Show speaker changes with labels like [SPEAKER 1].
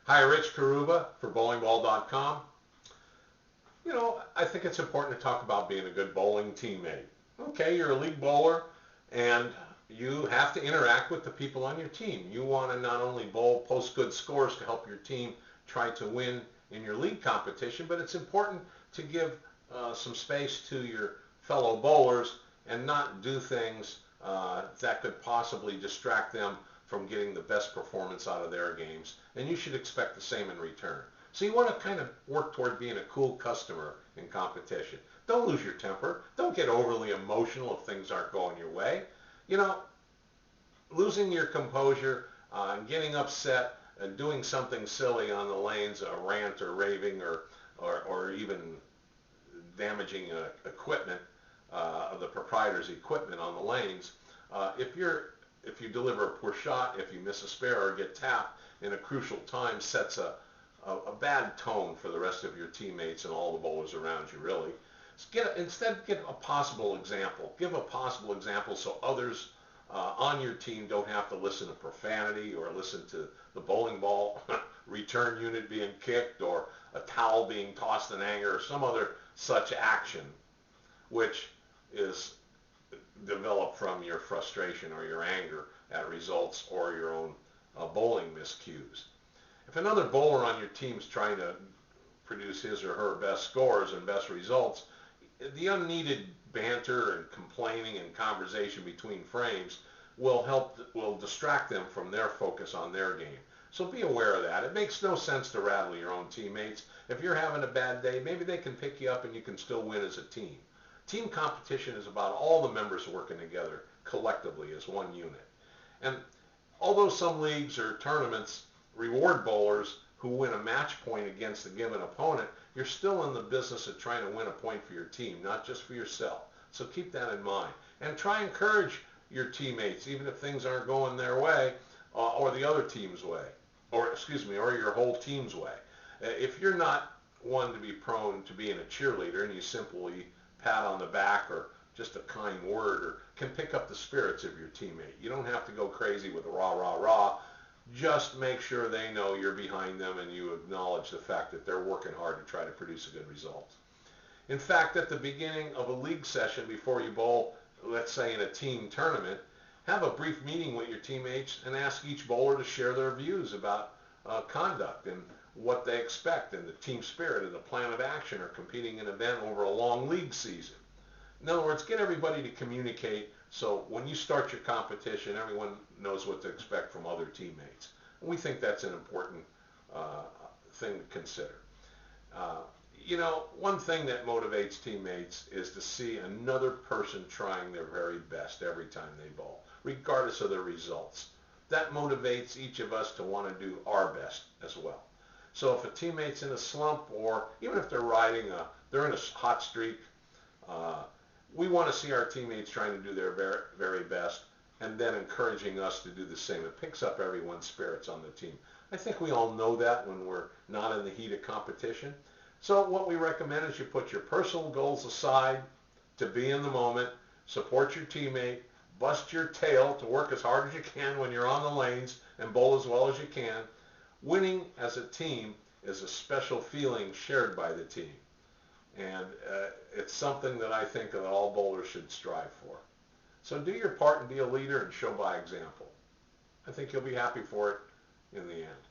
[SPEAKER 1] Hi, Rich Karuba for bowlingball.com. I think it's important to talk about being a good bowling teammate. Okay, you're a league bowler and you have to interact with the people on your team. You want to not only post good scores to help your team try to win in your league competition, but it's important to give some space to your fellow bowlers and not do things that could possibly distract them from getting the best performance out of their games. And you should expect the same in return. So you want to kind of work toward being a cool customer in competition. Don't lose your temper. Don't get overly emotional if things aren't going your way. You know, losing your composure and getting upset and doing something silly on the lanes, a rant or raving or even damaging equipment, the proprietor's equipment on the lanes. If you deliver a poor shot, if you miss a spare or get tapped in a crucial time, sets a bad tone for the rest of your teammates and all the bowlers around you, really. Instead, get a possible example. Give a possible example so others on your team don't have to listen to profanity or listen to the bowling ball return unit being kicked or a towel being tossed in anger or some other such action which is developed from your frustration or your anger at results or your own bowling miscues. If another bowler on your team is trying to produce his or her best scores and best results, the unneeded banter and complaining and conversation between frames will distract them from their focus on their game. So be aware of that. It makes no sense to rattle your own teammates. If you're having a bad day, maybe they can pick you up and you can still win as a team. Team competition is about all the members working together collectively as one unit. And although some leagues or tournaments reward bowlers who win a match point against a given opponent, you're still in the business of trying to win a point for your team, not just for yourself. So keep that in mind. And try and encourage your teammates, even if things aren't going their way or the other team's way, or your whole team's way. If you're not one to be prone to being a cheerleader and you simply pat on the back or just a kind word or can pick up the spirits of your teammate, you don't have to go crazy with a rah, rah, rah. Just make sure they know you're behind them and you acknowledge the fact that they're working hard to try to produce a good result. In fact, at the beginning of a league session before you bowl, let's say in a team tournament, have a brief meeting with your teammates and ask each bowler to share their views about conduct and what they expect and the team spirit and the plan of action or competing in an event over a long league season. In other words, get everybody to communicate so when you start your competition, everyone knows what to expect from other teammates. And we think that's an important thing to consider. One thing that motivates teammates is to see another person trying their very best every time they bowl, regardless of their results. That motivates each of us to want to do our best as well. So if a teammate's in a slump or even if they're they're in a hot streak, we want to see our teammates trying to do their very, very best and then encouraging us to do the same. It picks up everyone's spirits on the team. I think we all know that when we're not in the heat of competition. So what we recommend is you put your personal goals aside to be in the moment, support your teammate, bust your tail to work as hard as you can when you're on the lanes and bowl as well as you can. Winning as a team is a special feeling shared by the team. And it's something that I think that all bowlers should strive for. So do your part and be a leader and show by example. I think you'll be happy for it in the end.